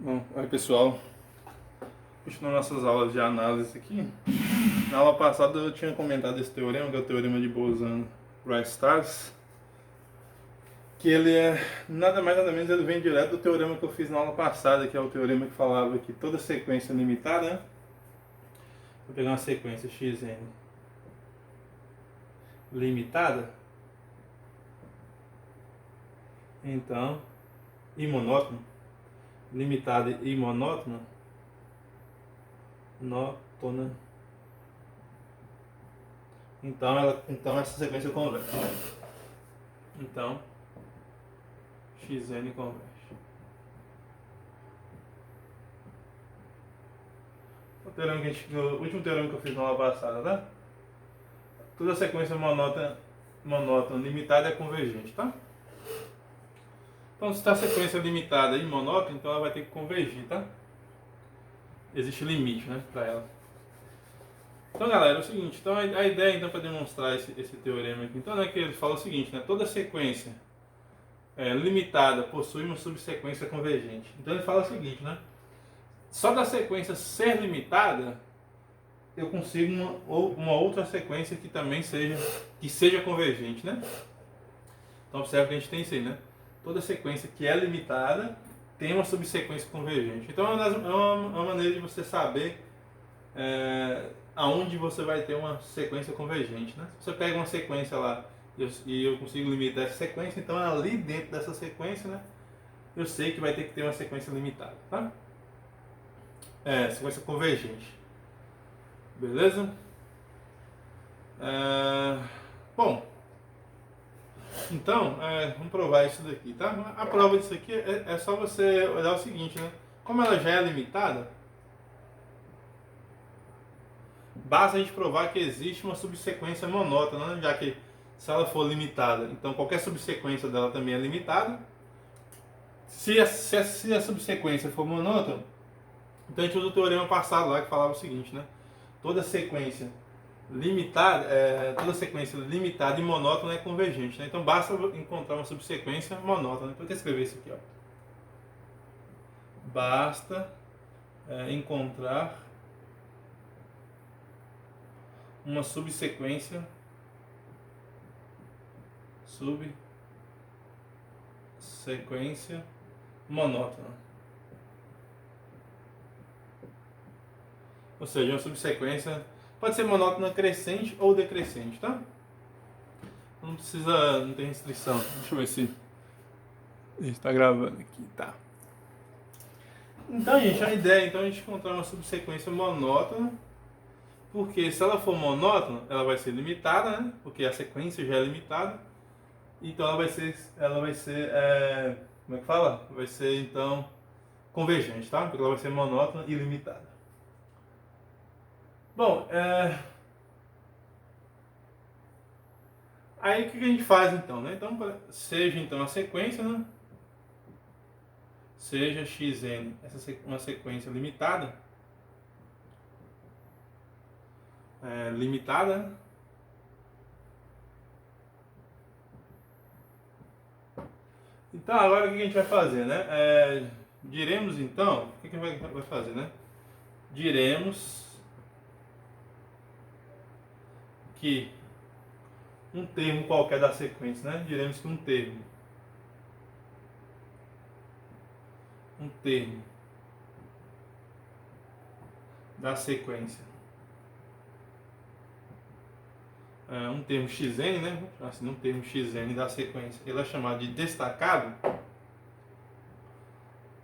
Bom, oi pessoal, continuando nossas aulas de análise aqui. Na aula passada eu tinha comentado esse teorema, que é o teorema de Bose-Einstein, que ele é nada mais nada menos, ele vem direto do teorema que eu fiz na aula passada, que é o teorema que falava que toda sequência limitada, né? Vou pegar uma sequência xn limitada, então, e monótona, limitada e monótona, nótona, então essa sequência converge. Então, xn converge. O último teorema que eu fiz na aula passada, tá? Toda sequência monótona limitada é convergente, tá? Então, se está sequência limitada e monótona, então ela vai ter que convergir, tá? Existe limite, né, para ela. Então, galera, é o seguinte. Então, a ideia, então, para demonstrar esse teorema aqui, então, é que ele fala o seguinte, né? Toda sequência limitada possui uma subsequência convergente. Então, ele fala o seguinte, né? Só da sequência ser limitada, eu consigo uma outra sequência que também seja convergente, né? Então observe que a gente tem isso aí, né? Toda sequência que é limitada tem uma subsequência convergente. Então é uma maneira de você saber aonde você vai ter uma sequência convergente, né? Se você pega uma sequência lá e eu consigo limitar essa sequência, então ali dentro dessa sequência, né? Eu sei que vai ter que ter uma sequência limitada, tá? Sequência convergente. Beleza? Bom, então, vamos provar isso daqui, tá? A prova disso aqui é só você olhar o seguinte, né? Como ela já é limitada, basta a gente provar que existe uma subsequência monótona, né? Já que se ela for limitada, então qualquer subsequência dela também é limitada. Se a subsequência for monótona, então a gente usa o teorema passado lá que falava o seguinte, né? Toda sequência limitada e monótona é convergente, né? Então basta encontrar uma subsequência monótona. Então eu vou escrever isso aqui, ó. Basta encontrar uma subsequência monótona. Ou seja, uma subsequência pode ser monótona crescente ou decrescente, tá? Não tem restrição. Deixa eu ver se está gravando aqui, tá? Então, gente, a ideia então, é a gente encontrar uma subsequência monótona, porque se ela for monótona, ela vai ser limitada, né? Porque a sequência já é limitada. Então ela vai ser como é que fala? Vai ser então convergente, tá? Porque ela vai ser monótona e limitada. Bom, aí o que a gente faz então, né? Então, seja então a sequência, né? Seja xn, uma sequência limitada, né? Então agora o que a gente vai fazer, né? Diremos então, o que a gente vai fazer, né? Diremos que um termo qualquer da sequência, né? Diremos que um termo da sequência, um termo xn, né? Assim, um termo xn da sequência, ele é chamado de destacado.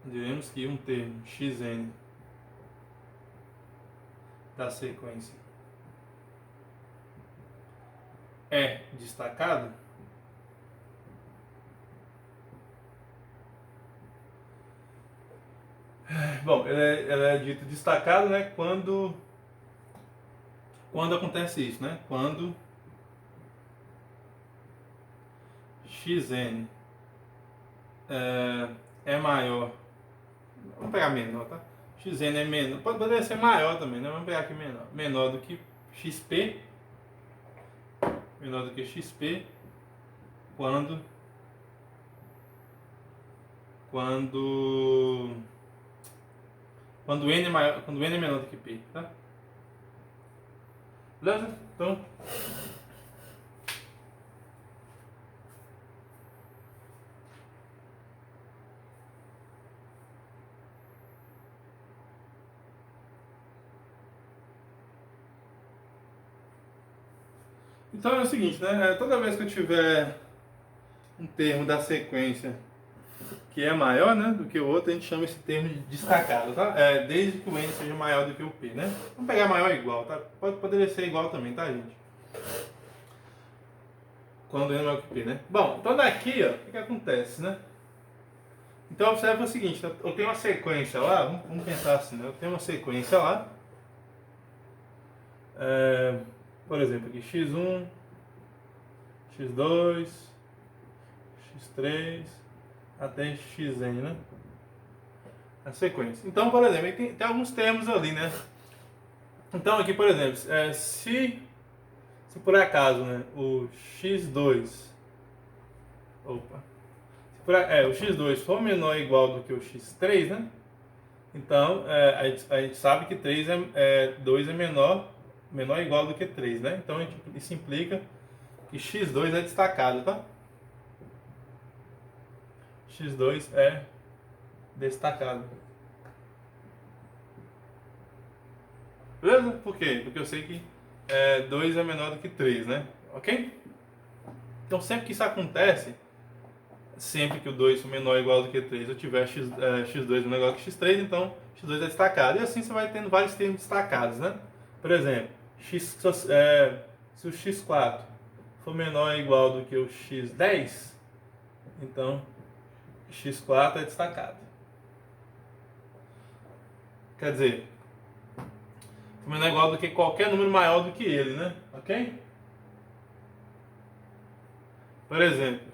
Diremos que um termo xn da sequência é destacado. Bom, ele é dito destacado, né? Quando acontece isso, né? Quando xn é maior, vamos pegar menor, tá? Xn é menor, poderia ser maior também, né? Vamos pegar aqui menor do que xp, quando Quando n é maior, quando n é menor do que p, tá? Beleza? Então é o seguinte, né? Toda vez que eu tiver um termo da sequência que é maior, né, do que o outro, a gente chama esse termo de destacado, tá? Desde que o n seja maior do que o p, né? Vamos pegar maior ou igual, tá? Poderia ser igual também, tá, gente? Quando n é maior que p, né? Bom, então daqui, ó, o que acontece, né? Então observa o seguinte, eu tenho uma sequência lá, vamos pensar assim, né? Eu tenho uma sequência lá, por exemplo, aqui x1, x2, x3, até xn, né? A sequência. Então, por exemplo, tem alguns termos ali, né? Então aqui, por exemplo, se por acaso, né, o x2, opa, o x2 for menor ou igual do que o x3, né? Então, a gente sabe que 2 é menor ou igual do que 3, né? Então, isso implica que x2 é destacado, tá? x2 é destacado. Beleza? Por quê? Porque eu sei que 2 é menor do que 3, né? Ok? Então, sempre que isso acontece, sempre que o 2 for menor ou igual do que 3, eu tiver x2 menor ou igual que x3, então x2 é destacado. E assim você vai tendo vários termos destacados, né? Por exemplo, se o x4 for menor ou igual do que o x10, então x4 é destacado. Quer dizer, for menor ou igual do que qualquer número maior do que ele, né? Ok? Por exemplo,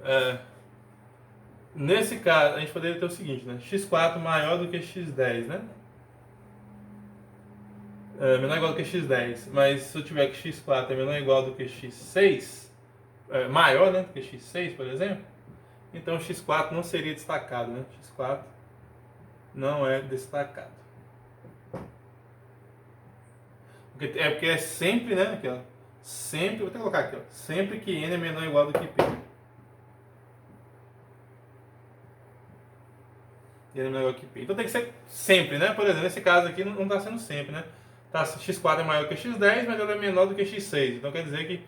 nesse caso, a gente poderia ter o seguinte, né? x4 maior do que x10, né? Menor ou igual do que x10. Mas se eu tiver que x4 é menor ou igual do que x6, maior, né, do que x6, por exemplo, então x4 não seria destacado, né? x4 não é destacado. Porque é sempre, né? Aqui, ó, sempre, vou até colocar aqui, ó, sempre que n é menor ou igual do que p. N é menor ou igual que p. Então tem que ser sempre, né? Por exemplo, nesse caso aqui não está sendo sempre, né? Tá, x4 é maior que x10, mas ele é menor do que x6. Então quer dizer que,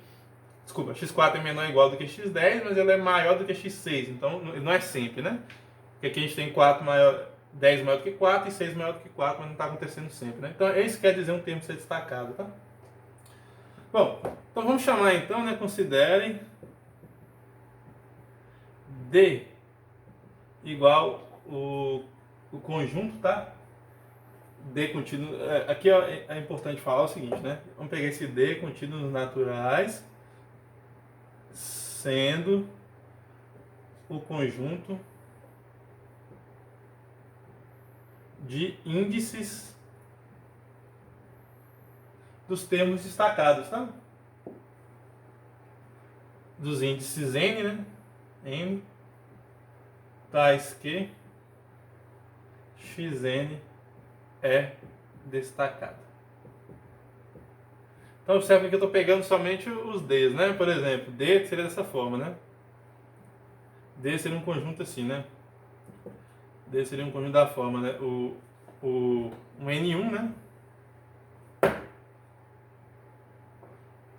desculpa, x4 é menor ou igual do que x10, mas ele é maior do que x6. Então não é sempre, né? Porque aqui a gente tem 10 maior do que 4 e 6 maior do que 4, mas não está acontecendo sempre, né? Então isso quer dizer um termo ser destacado, tá? Bom, então vamos chamar então, né? Considerem D igual o conjunto, tá? D contínuo. Aqui é importante falar o seguinte, né? Vamos pegar esse D contínuos naturais sendo o conjunto de índices dos termos destacados, tá? Dos índices n, né? N tais que xn é destacado. Então observe que eu estou pegando somente os Ds, né? Por exemplo, D seria dessa forma, né? D seria um conjunto assim, né? D seria um conjunto da forma, né? Um N1, né?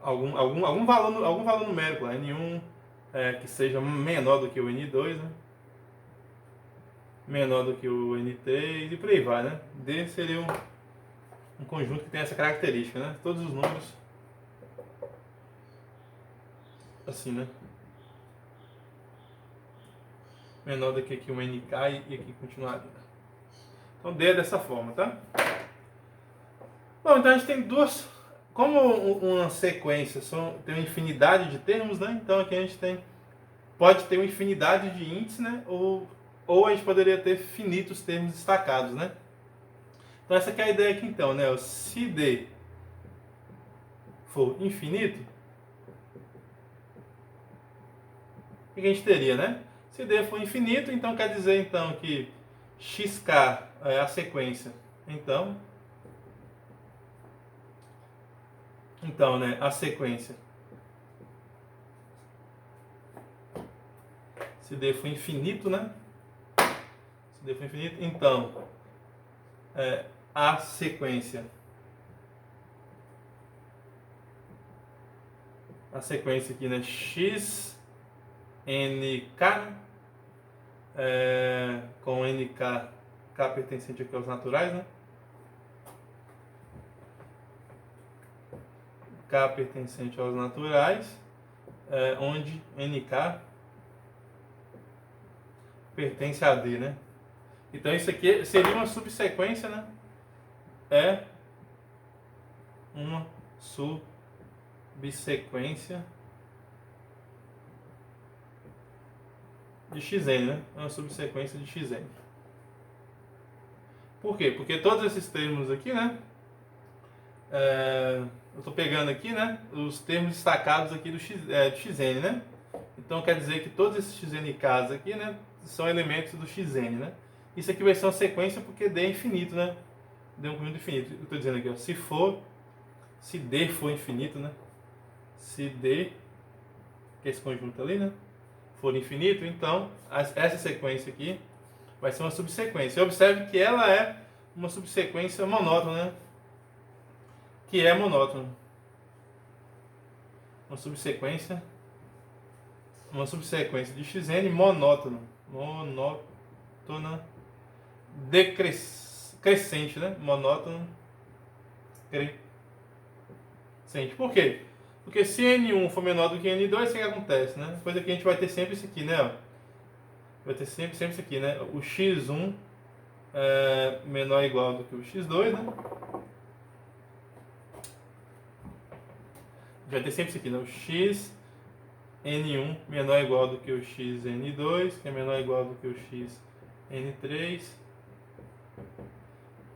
Algum valor numérico lá, N1 que seja menor do que o N2, né? Menor do que o N3 e por aí vai, né? D seria um conjunto que tem essa característica, né? Todos os números assim, né? Menor do que aqui o NK e aqui continuaria. Então D é dessa forma, tá? Bom, então a gente tem duas. Como uma sequência tem uma infinidade de termos, né? Então aqui a gente pode ter uma infinidade de índices, né? Ou a gente poderia ter finitos termos destacados, né? Então essa aqui é a ideia aqui então, né? Se D for infinito, o que a gente teria, né? Se D for infinito, então quer dizer então que xk é a sequência Então, né, a sequência, se D for infinito, né? Se D for infinito, então, a sequência aqui, né, x, nk, com nk, k pertencente aqui aos naturais, né? K pertencente aos naturais, onde nk pertence a D, né? Então isso aqui seria uma subsequência, né? É uma subsequência de xn, né? É uma subsequência de xn. Por quê? Porque todos esses termos aqui, né? Eu estou pegando aqui, né? Os termos destacados aqui do xn, né? Então quer dizer que todos esses xnks aqui, né? São elementos do xn, né? Isso aqui vai ser uma sequência porque D é infinito, né? D é um conjunto infinito. Eu estou dizendo aqui, ó, se D for infinito, né? Se D, que é esse conjunto ali, né? For infinito, então essa sequência aqui vai ser uma subsequência. Observe que ela é uma subsequência monótona, né? Que é monótona. Uma subsequência de xn monótona. Monótona decrescente, né? Monótona crescente. Por quê? Porque se N1 for menor do que N2, o que acontece, né? Depois aqui a gente vai ter sempre isso aqui, né? Ó. Vai ter sempre isso aqui, né? O x1 é menor ou igual do que o x2, né? Vai ter sempre isso aqui, né? O x N1 menor ou igual do que o x N2, que é menor ou igual do que o x N3,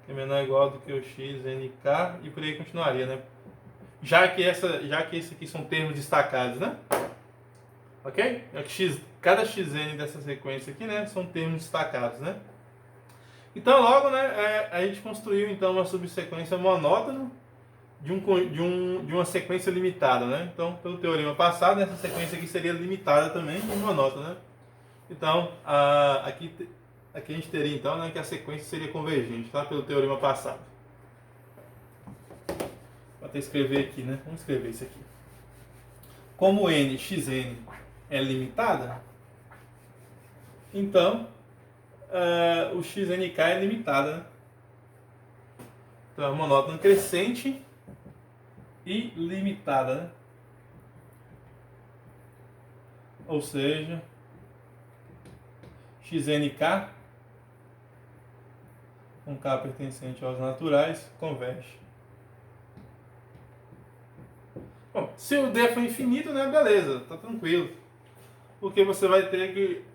que é menor ou igual do que o x NK, e por aí continuaria, né? Já que esses aqui são termos destacados, né? Ok? Cada xn dessa sequência aqui, né? São termos destacados, né? Então, logo, né? A gente construiu, então, uma subsequência monótona de uma sequência limitada, né? Então, pelo teorema passado, essa sequência aqui seria limitada também e monótona, né? Então, aqui a gente teria, então, né, que a sequência seria convergente, tá? Pelo teorema passado. Vou até escrever aqui, né? Vamos escrever isso aqui. Como xn é limitada, então o xnk é limitada, né? Então é monótona crescente e limitada, né? Ou seja, xnk com k pertencente aos naturais converge. Bom, se o D for infinito, né, beleza, tá tranquilo. Porque você vai ter que,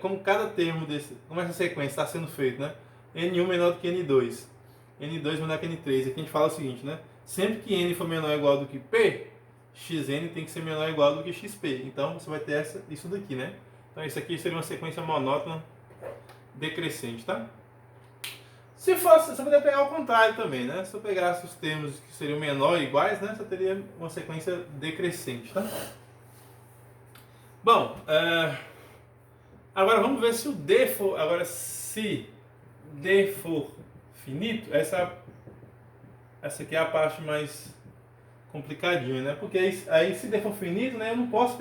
como cada termo como essa sequência está sendo feita, né? N1 menor do que N2, N2 menor que N3. Aqui a gente fala o seguinte, né? Sempre que N for menor ou igual do que P, Xn tem que ser menor ou igual do que XP. Então você vai ter isso daqui, né? Então isso aqui seria uma sequência monótona decrescente, tá? Se fosse, você poderia pegar o contrário também, né? Se eu pegasse os termos que seriam menor e iguais, né? Você teria uma sequência decrescente, tá? Bom, agora vamos ver se o D for... Agora, se D for finito, essa aqui é a parte mais complicadinha, né? Porque aí se D for finito, né? Eu não posso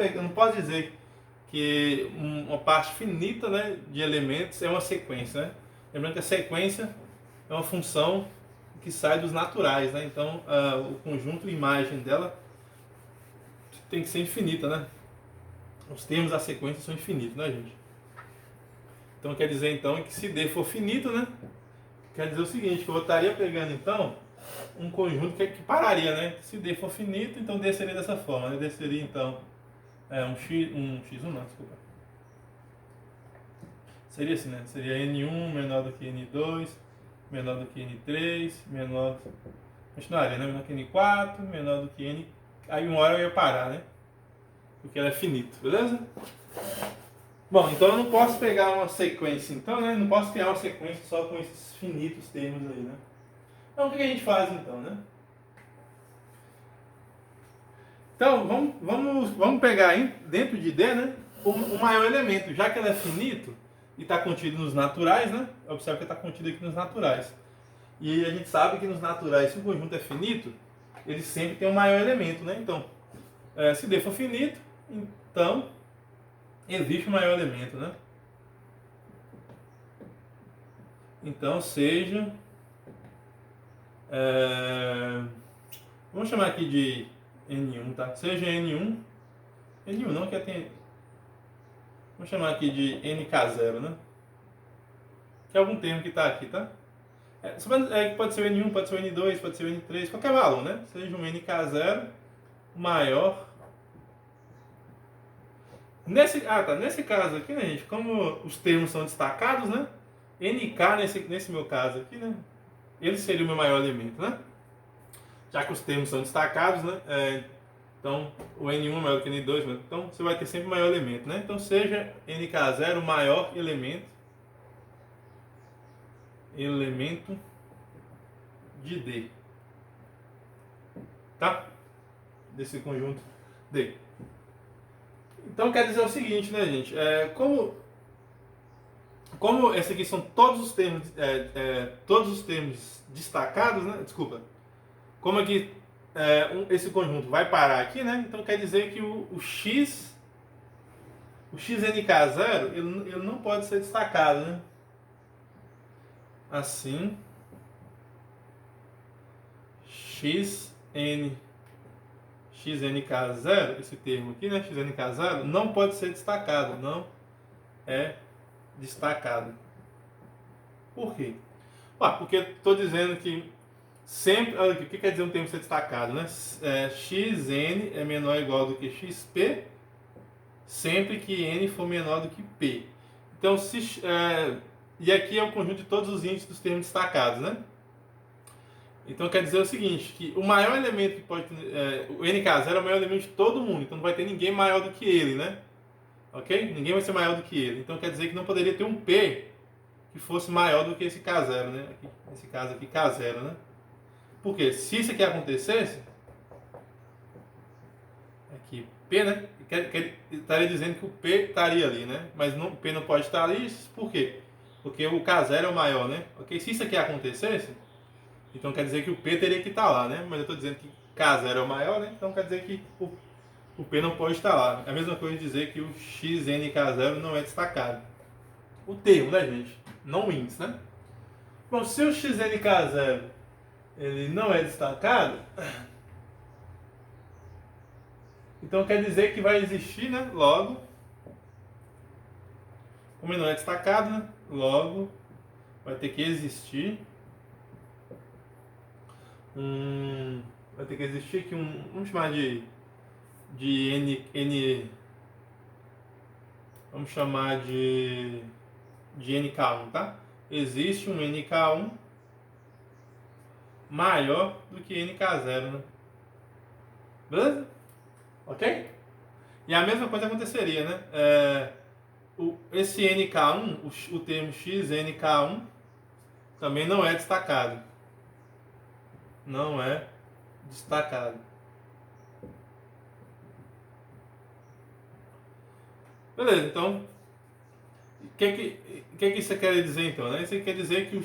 dizer que uma parte finita, né, de elementos é uma sequência, né? Lembrando que a sequência é uma função que sai dos naturais, né? Então, o conjunto imagem dela tem que ser infinita, né? Os termos da sequência são infinitos, né, gente? Então, quer dizer, então, que se D for finito, né? Quer dizer o seguinte, que eu estaria pegando, então, um conjunto que pararia, né? Se D for finito, então D seria dessa forma, né? D seria, então, um x1 não, desculpa. Seria assim, né? Seria N1 menor do que N2, menor do que N3, menor... Continuaria, né? Menor que N4, menor do que N... Aí uma hora eu ia parar, né? Porque ela é finito, beleza? Bom, então eu não posso pegar uma sequência, então, né? Não posso criar uma sequência só com esses finitos termos aí, né? Então, o que a gente faz, então, né? Então, vamos pegar aí, dentro de D, né? O maior elemento, já que ele é finito e está contido nos naturais, né? Observe que está contido aqui nos naturais. E a gente sabe que nos naturais, se o conjunto é finito, ele sempre tem um maior elemento, né? Então, se D for finito, então existe um maior elemento, né? Então, seja... vamos chamar aqui de N1, tá? Seja N1... N1 não, que tem... Vamos chamar aqui de NK0, né? Que é algum termo que está aqui, tá? Pode ser o N1, pode ser o N2, pode ser o N3, qualquer valor, né? Seja um NK0 maior. Nesse caso aqui, né, gente? Como os termos são destacados, né? NK, nesse meu caso aqui, né? Ele seria o meu maior elemento, né? Já que os termos são destacados, né? Então, o N1 é maior que o N2, então você vai ter sempre o maior elemento, né? Então, seja NK0 o maior elemento de D, tá? Desse conjunto D. Então quer dizer o seguinte, né, gente? Como esses aqui são todos os termos destacados, né? Desculpa. Como aqui esse conjunto vai parar aqui, né? Então quer dizer que o XNK0 ele não pode ser destacado, né? Assim, XNK0, esse termo aqui, né? XNK0 não pode ser destacado, não é destacado. Por quê? Porque estou dizendo que sempre... Olha aqui, o que quer dizer um termo ser destacado, né? XN é menor ou igual do que XP, sempre que N for menor do que P. Então, e aqui é o conjunto de todos os índices dos termos destacados, né? Então quer dizer o seguinte, que o maior elemento que pode... o NK0 é o maior elemento de todo mundo, então não vai ter ninguém maior do que ele, né? Ok? Ninguém vai ser maior do que ele. Então quer dizer que não poderia ter um P que fosse maior do que esse K0, né? Esse caso aqui, K0, né? Porque se isso aqui acontecesse, aqui, P, né? Estaria dizendo que o P estaria ali, né? Mas o P não pode estar ali, por quê? Porque o K0 é o maior, né? Ok? Se isso aqui acontecesse, então quer dizer que o P teria que estar lá, né? Mas eu estou dizendo que K0 é o maior, né? Então quer dizer que o P não pode estar lá. É a mesma coisa de dizer que o XNK0 não é destacado. O termo, né, gente? Não o índice, né? Bom, se o XNK0 ele não é destacado, então quer dizer que vai existir, né? Logo, como ele não é destacado, né? Logo, vai ter que existir vai ter que existir aqui vamos chamar de N, vamos chamar de NK1, tá? Existe um NK1 maior do que NK0, né? Beleza? Ok? E a mesma coisa aconteceria, né? Esse NK1, o termo XNK1, também não é destacado. Não é destacado. Beleza, então, o que isso quer dizer então? Né? Isso quer dizer que o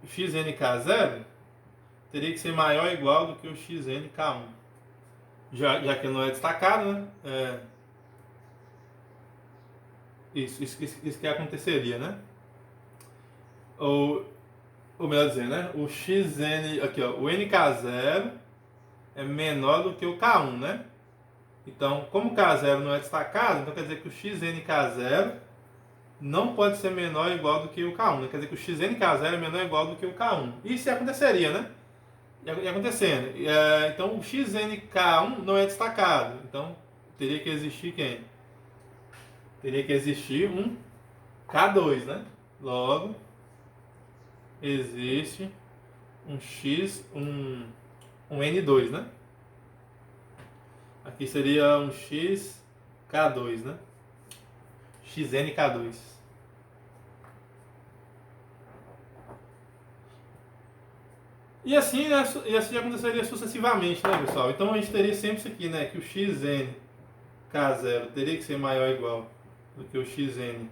XNK0 teria que ser maior ou igual do que o XNK1. Já que ele não é destacado, né? Isso que aconteceria, né? Ou melhor dizer, né? O aqui ó, o NK0 é menor do que o K1, né? Então, como o K0 não é destacado, então quer dizer que o XNK0 não pode ser menor ou igual do que o K1, né? Quer dizer que o XNK0 é menor ou igual do que o K1. Isso aconteceria, né? E acontecendo. Então, o XNK1 não é destacado. Então, teria que existir quem? Teria que existir um K2, né? Logo, existe um N2, né? Aqui seria um XK2. K2, né? Xn K2. E assim, né, e assim aconteceria sucessivamente, né, pessoal? Então a gente teria sempre isso aqui, né? Que o Xn K0 teria que ser maior ou igual do que o Xn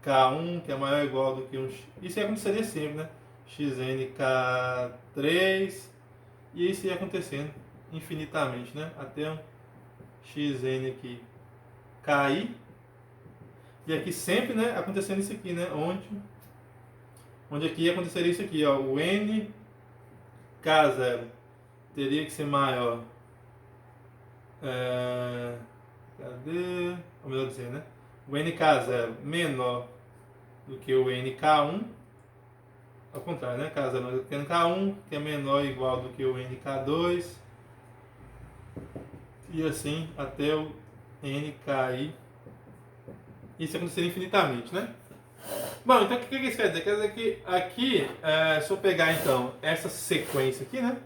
K1, que é maior ou igual do que um... Isso ia acontecer sempre, né? Xn K3, e isso ia acontecendo infinitamente, né? Até um Xn aqui cair, e aqui sempre, né, acontecendo isso aqui, né? Onde aqui aconteceria isso aqui, ó, o N K0 teria que ser maior. Cadê? Ou melhor dizer, né? O NK0 menor do que o NK1. Ao contrário, né? K0 menor do que o NK1, que é menor ou igual do que o NK2. E assim até o NKI. Isso aconteceria infinitamente, né? Bom, então o que isso quer dizer? Quer dizer que aqui, se eu pegar então essa sequência aqui, né?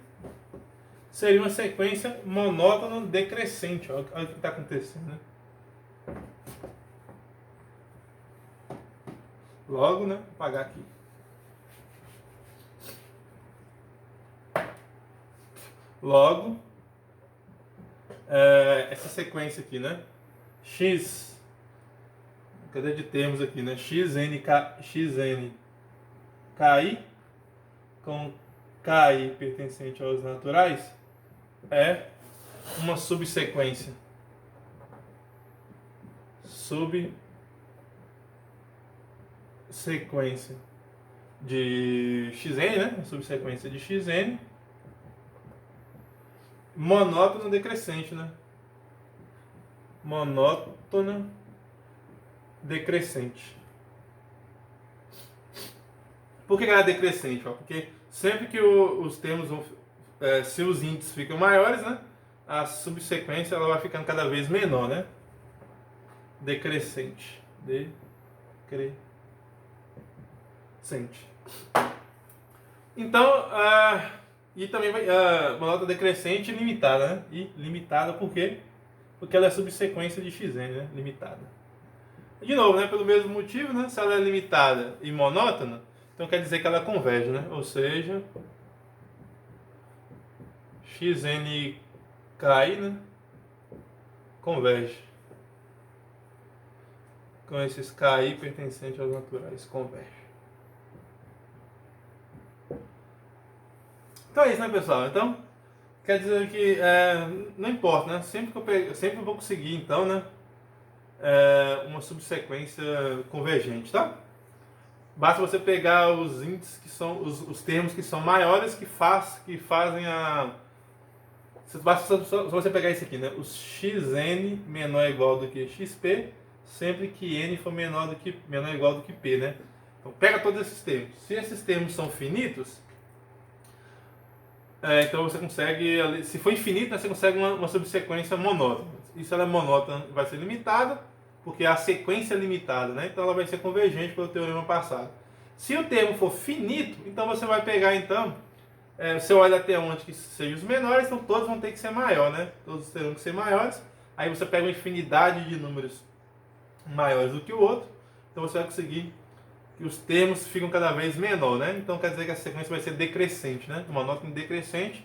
Seria uma sequência monótona decrescente. Olha o que está acontecendo, né? Logo, né? Vou apagar aqui. Logo, essa sequência aqui, né? X, cadê de termos aqui, né? Xn KI com KI pertencente aos naturais é uma subsequência. Subsequência de Xn, né? Uma subsequência de Xn monótona decrescente, né? Monótona decrescente. Por que ela é decrescente? Porque sempre que os termos vão, se os índices ficam maiores, né? A subsequência ela vai ficando cada vez menor, né? Decrescente. Decrescente. Então, e também vai uma nota decrescente e limitada, né? E limitada por quê? Porque ela é subsequência de Xn, né? Limitada. De novo, né? Pelo mesmo motivo, né? Se ela é limitada e monótona, então quer dizer que ela converge, né? Ou seja, Xn KI, né? Converge. Com esses KI pertencentes aos naturais, converge. Então é isso, né, pessoal? Então, quer dizer que não importa, né? Sempre eu vou conseguir, então, né? Uma subsequência convergente, tá? Basta você pegar os índices que são os termos que são maiores que fazem a... Basta só você pegar isso aqui, né? Os Xn menor ou igual do que XP, sempre que N for menor ou igual do que P, né? Então pega todos esses termos. Se esses termos são finitos, então você consegue, se for infinito, né, você consegue uma subsequência monótona. E se ela é monótona, vai ser limitada, porque a sequência é limitada, né? Então ela vai ser convergente pelo teorema passado. Se o termo for finito, então você vai pegar, então, você olha até onde que sejam os menores, então todos vão ter que ser maior, né? Todos terão que ser maiores. Aí você pega uma infinidade de números maiores do que o outro, então você vai conseguir que os termos ficam cada vez menor, né? Então quer dizer que a sequência vai ser decrescente, né? Uma nota decrescente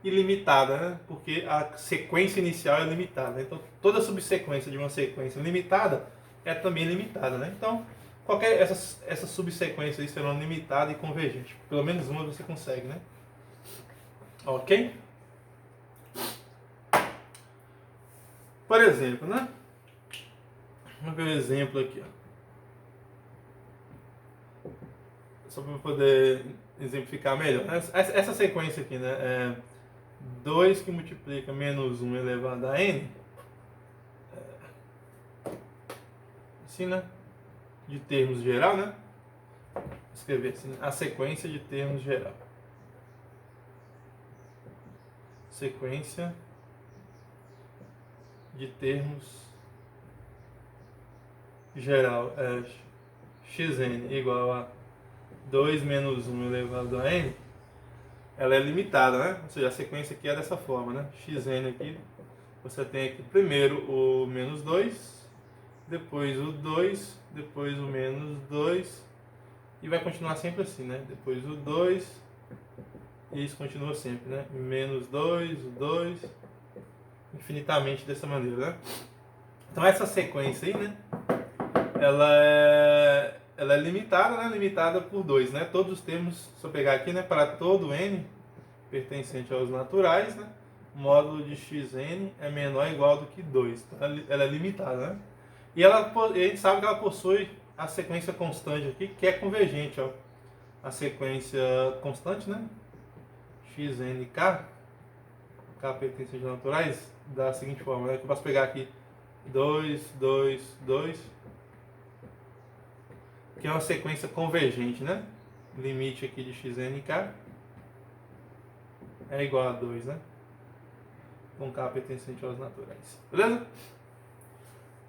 e limitada, né? Porque a sequência inicial é limitada. Então toda subsequência de uma sequência limitada é também limitada, né? Então essas subsequências serão limitadas e convergentes. Pelo menos uma você consegue, né? Ok? Por exemplo, né? Vamos ver um exemplo aqui, ó. Só para poder exemplificar melhor. Essa sequência aqui, né? 2 que multiplica menos 1 elevado a n. Assim, né? De termos geral, né? Vou escrever assim, a sequência de termos geral. Sequência de termos geral é xn igual a 2 menos 1 elevado a n, ela é limitada, né? Ou seja, a sequência aqui é dessa forma, né? Xn aqui você tem aqui primeiro o menos 2, depois o 2, depois o menos 2, e vai continuar sempre assim, né? Depois o 2, e isso continua sempre, né? Menos 2, o 2, infinitamente dessa maneira, né? Então essa sequência aí, né? Ela é limitada, né? Limitada por 2, né? Todos os termos, se eu pegar aqui, né? Para todo n pertencente aos naturais, né? O módulo de xn é menor ou igual do que 2. Então ela é limitada, né? E a gente sabe que ela possui a sequência constante aqui, que é convergente, ó. A sequência constante, né? Xn k, k pertencente aos naturais, da seguinte forma, né? Que eu posso pegar aqui 2, 2, 2, que é uma sequência convergente, né? Limite aqui de xn k é igual a 2, né? Com k pertencente aos naturais. Beleza?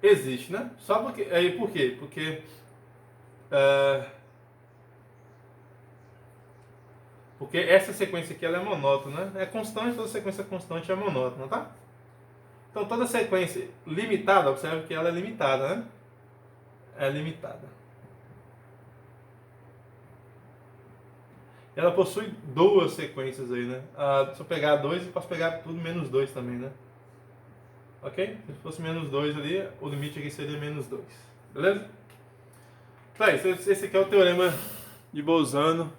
Existe, né? Só porque... Aí por quê? Porque essa sequência aqui ela é monótona, né? É constante, toda sequência constante é monótona, tá? Então toda sequência limitada, observe que ela é limitada, né? É limitada. Ela possui duas sequências aí, né? Se eu pegar 2, eu posso pegar tudo menos 2 também, né? Ok? Se fosse menos 2 ali, o limite aqui seria menos 2. Beleza? Então é isso. Esse aqui é o teorema de Bolzano-Rice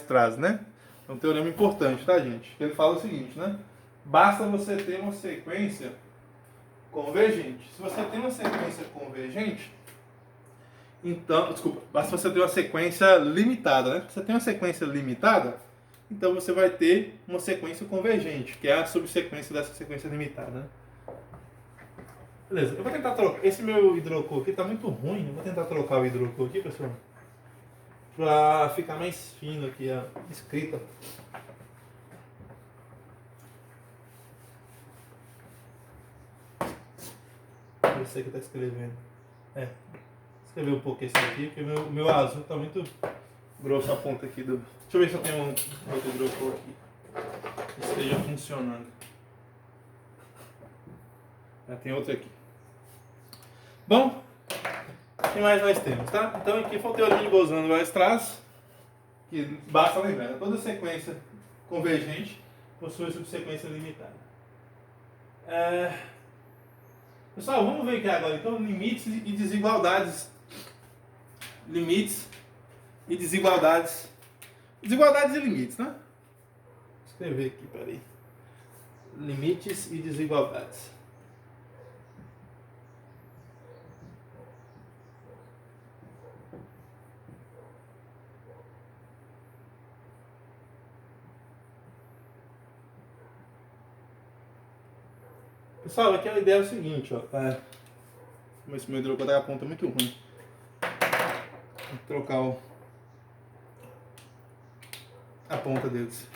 traz, né? É um teorema importante, tá, gente? Ele fala o seguinte, né? Basta você ter uma sequência convergente. Se você tem uma sequência convergente, então, desculpa, basta você ter uma sequência limitada, né? Se você tem uma sequência limitada, então você vai ter uma sequência convergente, que é a subsequência dessa sequência limitada, né? Beleza, eu vou tentar trocar. Esse meu hidrocor aqui tá muito ruim. Eu vou tentar trocar o hidrocor aqui, pessoal, pra ficar mais fino aqui a escrita. Esse aqui tá escrevendo. Escrever um pouco esse aqui, porque o meu azul tá muito grosso a ponta aqui do. Deixa eu ver se eu tenho um outro hidrocor aqui que esteja funcionando. Tem outro aqui. Bom, o que mais nós temos, tá? Então aqui foi o teorema de Bolzano-Rice traz, que basta lembrar, né? Toda sequência convergente possui subsequência limitada. Pessoal, vamos ver aqui agora então limites e desigualdades. Limites e desigualdades. Desigualdades e limites, né? Vou escrever aqui, peraí. Limites e desigualdades. Pessoal, aqui a ideia é o seguinte, ó. Como esse meu hidrocor tá com a ponta muito ruim. Vou trocar a ponta deles.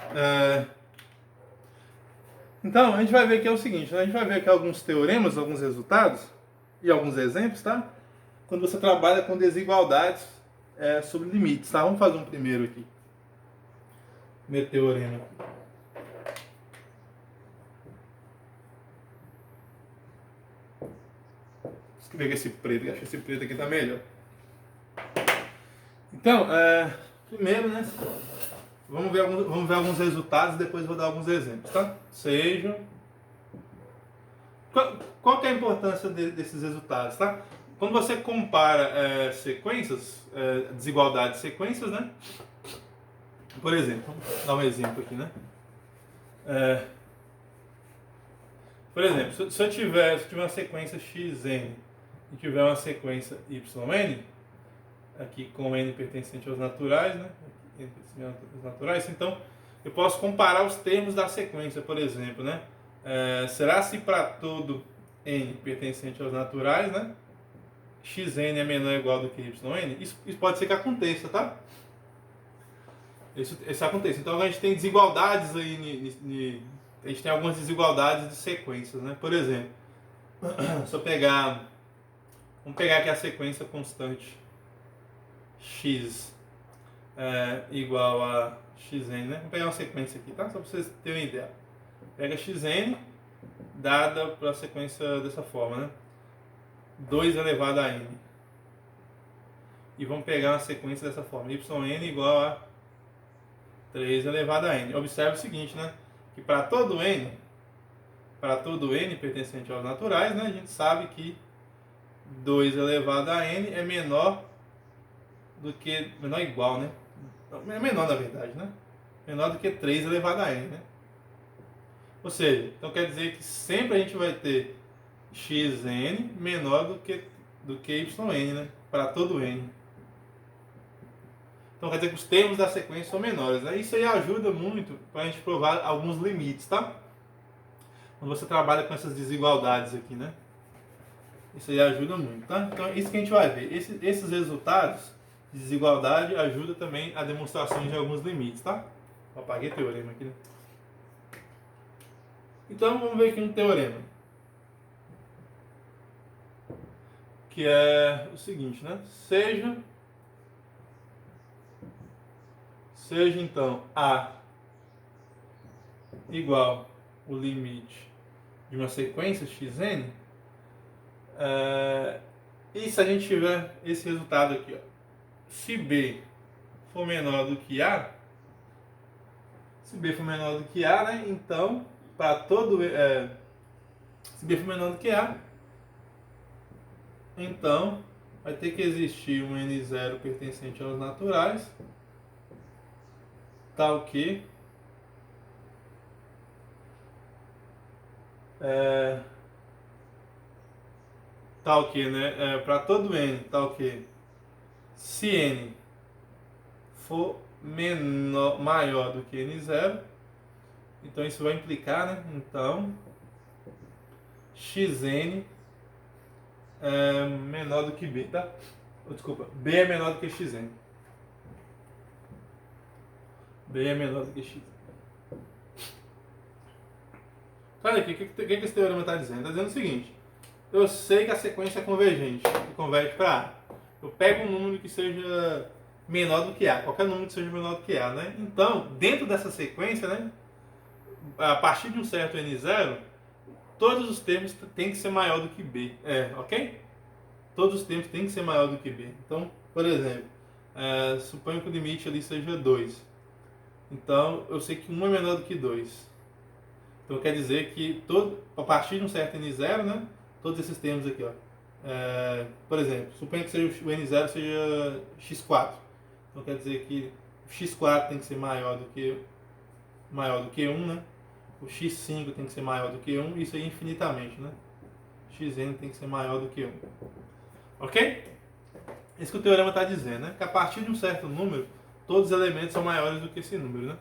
Então, a gente vai ver que é o seguinte, né? A gente vai ver aqui alguns teoremas, alguns resultados e alguns exemplos, tá? Quando você trabalha com desigualdades sobre limites, tá? Vamos fazer um primeiro aqui. Primeiro teorema. Deixa eu ver esse preto, acho que esse preto aqui tá melhor. Então, primeiro, né? Vamos ver alguns resultados e depois vou dar alguns exemplos, tá? Sejam. Qual que é a importância desses resultados, tá? Quando você compara sequências, desigualdade de sequências, né? Por exemplo, vou dar um exemplo aqui, né? Por exemplo, se eu tiver uma sequência xn e tiver uma sequência yn, aqui com n pertencente aos naturais, né? N pertencente aos naturais, então eu posso comparar os termos da sequência, por exemplo, né? Será se para todo n pertencente aos naturais, né? Xn é menor ou igual do que yn? Isso pode ser que aconteça, tá? Isso acontece. Então a gente tem desigualdades aí, a gente tem algumas desigualdades de sequências, né? Por exemplo, se eu pegar, vamos pegar aqui a sequência constante x igual a xn, né? Vamos pegar uma sequência aqui, tá? Só para vocês terem uma ideia. Pega xn dada para a sequência dessa forma, né? 2 elevado a n. E vamos pegar uma sequência dessa forma, yn igual a 3 elevado a n. Observe o seguinte, né? Que para todo n pertencente aos naturais, né, a gente sabe que 2 elevado a n é menor do que, menor ou igual, né? É menor na verdade, né? Menor do que 3 elevado a n, né? Ou seja, então quer dizer que sempre a gente vai ter xn menor do que yn, né? Para todo n. Então quer dizer que os termos da sequência são menores, né? Isso aí ajuda muito para a gente provar alguns limites, tá? Quando você trabalha com essas desigualdades aqui, né? Isso aí ajuda muito, tá? Então é isso que a gente vai ver. Esses resultados de desigualdade ajudam também a demonstração de alguns limites, tá? Eu apaguei o teorema aqui, né? Então vamos ver aqui um teorema. Que é o seguinte, né? Seja então A igual o limite de uma sequência xn, e se a gente tiver esse resultado aqui, ó, se B for menor do que A, né, então, para todo, se B for menor do que A, então vai ter que existir um n0 pertencente aos naturais, tal que né, para todo n, tal que se n for maior do que n0, então isso vai implicar, né, então xn é menor do que b, tá? Desculpa, b é menor do que xn. B é menor do que x. Olha aqui, o que esse teorema está dizendo? Está dizendo o seguinte: eu sei que a sequência é convergente, que converge para A. Eu pego um número que seja menor do que A, qualquer número que seja menor do que A, né? Então, dentro dessa sequência, né, a partir de um certo n0, todos os termos têm que ser maior do que B, ok? Todos os termos têm que ser maior do que B. Então, por exemplo, suponho que o limite ali seja 2. Então, eu sei que 1 é menor do que 2. Então, quer dizer que a partir de um certo n0, né, todos esses termos aqui, ó, por exemplo, suponha que o n0 seja x4. Então, quer dizer que o x4 tem que ser maior do que 1, né? O x5 tem que ser maior do que 1, isso aí infinitamente, né? Xn tem que ser maior do que 1. Ok? Isso que o teorema está dizendo, né? Que a partir de um certo número, todos os elementos são maiores do que esse número, né?